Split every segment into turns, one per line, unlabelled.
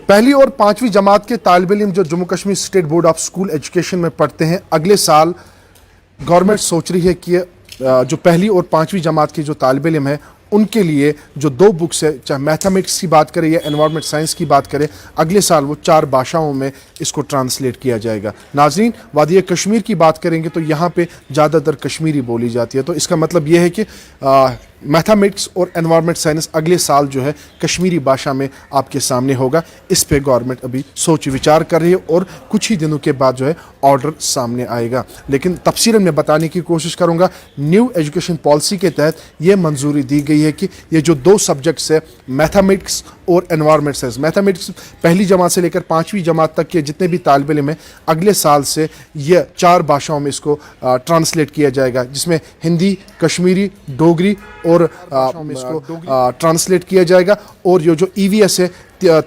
پہلی اور پانچویں جماعت کے طالب علم جو Jammu Kashmir state board of school education میں پڑھتے ہیں، اگلے سال گورنمنٹ سوچ رہی ہے کہ جو پہلی اور پانچویں جماعت کے جو طالب علم ہیں ان کے لیے جو دو بکس ہے، چاہے میتھمیٹکس کی بات کریں یا انوائرمنٹ سائنس کی بات کریں، اگلے سال وہ 4 بھاشاؤں میں اس کو ٹرانسلیٹ کیا جائے گا۔ ناظرین، وادی کشمیر کی بات کریں گے تو یہاں پہ زیادہ تر کشمیری بولی جاتی ہے، تو اس کا مطلب یہ ہے کہ میتھمیٹکس اور انوائرمنٹ سائنس اگلے سال جو ہے کشمیری بھاشا میں آپ کے سامنے ہوگا۔ اس پہ گورنمنٹ ابھی سوچ وچار کر رہی ہے اور کچھ ہی دنوں کے بعد جو ہے آرڈر سامنے آئے گا، لیکن تفصیلاً میں بتانے کی کوشش کروں گا۔ نیو ایجوکیشن پالیسی کے تحت یہ منظوری دی گئی ہے کہ یہ جو 2 سبجیکٹس ہے، میتھمیٹکس اور انوائرمنٹ سائنس، میتھمیٹکس پہلی جماعت سے لے کر 5ویں جماعت تک کے جتنے بھی طالب علم ہیں، اگلے سال سے یہ 4 بھاشاؤں میں اس کو ٹرانسلیٹ کیا جائے گا، جس میں ہندی، کشمیری، ڈوگری اور اس کو ٹرانسلیٹ کیا جائے گا۔ اور یہ جو ای وی ایس ہے،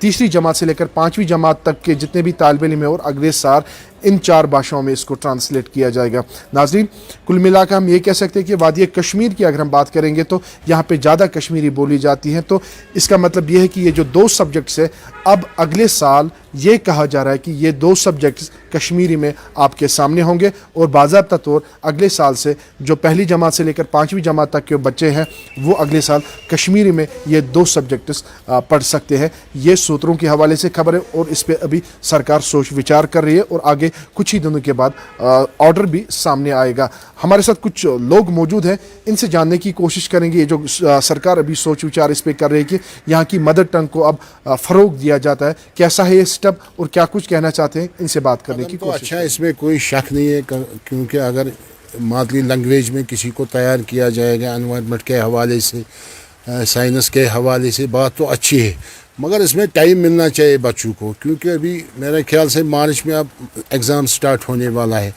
تیسری جماعت سے لے کر 5ویں جماعت تک کے جتنے بھی طالب علم ہیں، اور اگلے سال ان 4 بھاشاؤں میں اس کو ٹرانسلیٹ کیا جائے گا۔ ناظرین، کل ملا کر ہم یہ کہہ سکتے ہیں کہ وادی کشمیر کی اگر ہم بات کریں گے تو یہاں پہ زیادہ کشمیری بولی جاتی ہیں، تو اس کا مطلب یہ ہے کہ یہ جو 2 سبجیکٹس ہے، اب اگلے سال یہ کہا جا رہا ہے کہ یہ 2 سبجیکٹس کشمیری میں آپ کے سامنے ہوں گے، اور باضابطہ طور اگلے سال سے جو پہلی جماعت سے لے کر 5ویں جماعت تک کے بچے ہیں وہ اگلے سال کشمیری میں یہ 2 سبجیکٹس پڑھ سکتے ہیں۔ یہ سوتروں کے حوالے سے خبر ہے، اور اس پہ ابھی سرکار سوچ وچار کر رہی ہے، اور آگے کچھ ہی دنوں کے بعد آرڈر بھی سامنے آئے گا۔ ہمارے ساتھ کچھ لوگ موجود ہیں، ان سے جاننے کی کوشش کریں گے یہ جو سرکار ابھی سوچ وچار اس پہ کر رہی ہے کہ یہاں کی مدر ٹنگ کو اب فروغ دیا جاتا ہے، کیسا ہے یہ سٹیپ اور کیا کچھ کہنا چاہتے ہیں، ان سے بات کرنے کی کوشش۔
اچھا، اس میں کوئی شک نہیں ہے، کیونکہ اگر مادری لینگویج میں کسی کو تیار کیا جائے گا انوائرمنٹ کے حوالے سے، سائنس کے حوالے سے، بات تو اچھی ہے، مگر اس میں ٹائم ملنا چاہیے بچوں کو، کیونکہ ابھی میرے خیال سے مارچ میں اب ایگزام سٹارٹ ہونے والا ہے۔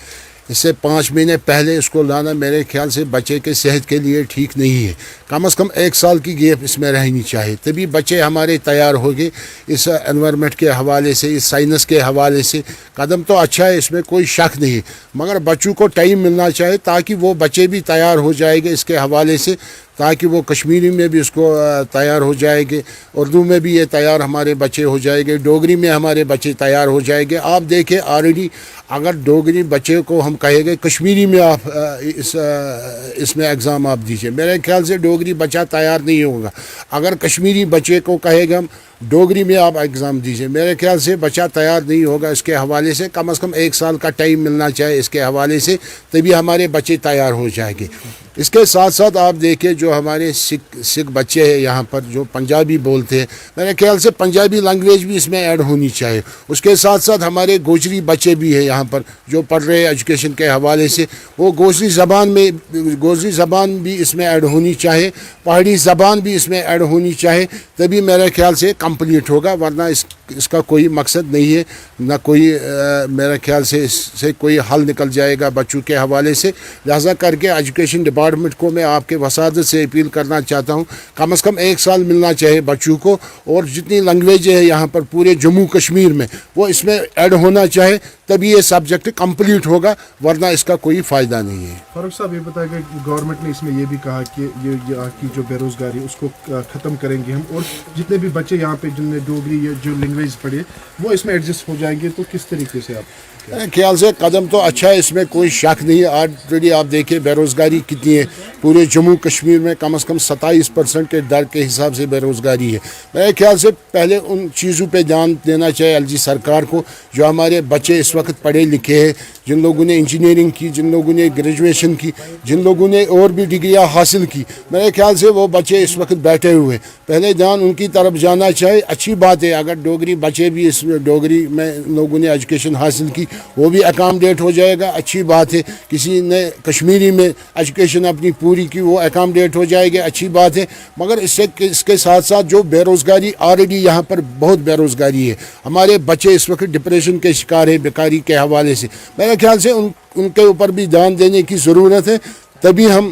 اس سے 5 مہینے پہلے اس کو لانا میرے خیال سے بچے کے صحت کے لیے ٹھیک نہیں ہے۔ کم از کم 1 سال کی گیپ اس میں رہنی چاہیے، تبھی بچے ہمارے تیار ہوگے اس انوائرمنٹ کے حوالے سے، اس سائنس کے حوالے سے۔ قدم تو اچھا ہے، اس میں کوئی شک نہیں، مگر بچوں کو ٹائم ملنا چاہیے تاکہ وہ بچے بھی تیار ہو جائیں گے اس کے حوالے سے، تاکہ وہ کشمیری میں بھی اس کو تیار ہو جائیں گے، اردو میں بھی یہ تیار ہمارے بچے ہو جائیں گے، ڈوگری میں ہمارے بچے تیار ہو جائیں گے۔ آپ دیکھیں آلریڈی اگر ڈوگری بچے کو ہم کہیں گے کشمیری میں آپ اس میں ایگزام آپ دیجئے، میرے خیال سے ڈوگری بچہ تیار نہیں ہوگا۔ اگر کشمیری بچے کو کہے گا ہم ڈوگری میں آپ ایگزام دیجئے، میرے خیال سے بچہ تیار نہیں ہوگا اس کے حوالے سے۔ کم از کم 1 سال کا ٹائم ملنا چاہیے اس کے حوالے سے، تبھی ہمارے بچے تیار ہو جائیں گے۔ اس کے ساتھ ساتھ آپ دیکھیں جو ہمارے سکھ بچے ہیں یہاں پر جو پنجابی بولتے ہیں، میرے خیال سے پنجابی لینگویج بھی اس میں ایڈ ہونی چاہیے۔ اس کے ساتھ ساتھ ہمارے گوجری بچے بھی ہیں یہاں پر جو پڑھ رہے ہیں ایجوکیشن کے حوالے سے، وہ گوجری زبان بھی اس میں ایڈ ہونی چاہیے، پہاڑی زبان بھی اس میں ایڈ ہونی چاہیے، تبھی میرے خیال سے کمپلیٹ ہوگا، ورنہ اس کا کوئی مقصد نہیں ہے، نہ کوئی میرے خیال سے اس سے کوئی حل نکل جائے گا بچوں کے حوالے سے۔ لہذا کر کے ایجوکیشن ڈپارٹمنٹ کو میں آپ کے وسادت سے اپیل کرنا چاہتا ہوں، کم از کم 1 سال ملنا چاہیے بچوں کو، اور جتنی لینگویجیں ہیں یہاں پر پورے جموں کشمیر میں وہ اس میں ایڈ ہونا چاہے، تبھی یہ سبجیکٹ کمپلیٹ ہوگا، ورنہ اس کا کوئی فائدہ نہیں ہے۔
فاروق صاحب، یہ بتائیں کہ گورنمنٹ نے اس میں یہ بھی کہا کہ یہ یہاں کی جو بے روزگاری اس کو ختم کریں گے ہم، اور جتنے بھی بچے یہاں پہ جن نے ڈوگری یا جو لینگویج پڑھی وہ اس میں ایڈجسٹ ہو جائیں گے، تو کس طریقے سے آپ؟
میرے خیال سے قدم تو اچھا ہے، اس میں کوئی شک نہیں ہے۔ آلریڈی آپ دیکھیں بے روزگاری کتنی ہے، پورے جموں کشمیر میں کم از کم 27% کے در کے حساب سے بے روزگاری ہے۔ میرے خیال سے پہلے ان چیزوں پہ دھیان دینا چاہیے ایل جی سرکار کو، جو ہمارے بچے اس وقت پڑھے لکھے ہیں، جن لوگوں نے انجینئرنگ کی، جن لوگوں نے گریجویشن کی، جن لوگوں نے اور بھی ڈگریاں حاصل کی، میرے خیال سے وہ بچے اس وقت بیٹھے ہوئے، پہلے دھیان ان کی طرف جانا چاہیے۔ اچھی بات ہے اگر ڈوگری بچے بھی اس ڈوگری میں لوگوں نے ایجوکیشن حاصل کی، وہ بھی اکامڈیٹ ہو جائے گا، اچھی بات ہے۔ کسی نے کشمیری میں ایجوکیشن اپنی پوری کی، وہ اکامڈیٹ ہو جائے گا، اچھی بات ہے۔ مگر اس کے ساتھ ساتھ جو بے روزگاری آلریڈی یہاں پر بہت بے روزگاری ہے، ہمارے بچے اس وقت ڈپریشن کے شکار ہیں بیکاری کے حوالے سے، میرے خیال سے ان کے اوپر بھی دھیان دینے کی ضرورت ہے، تبھی ہم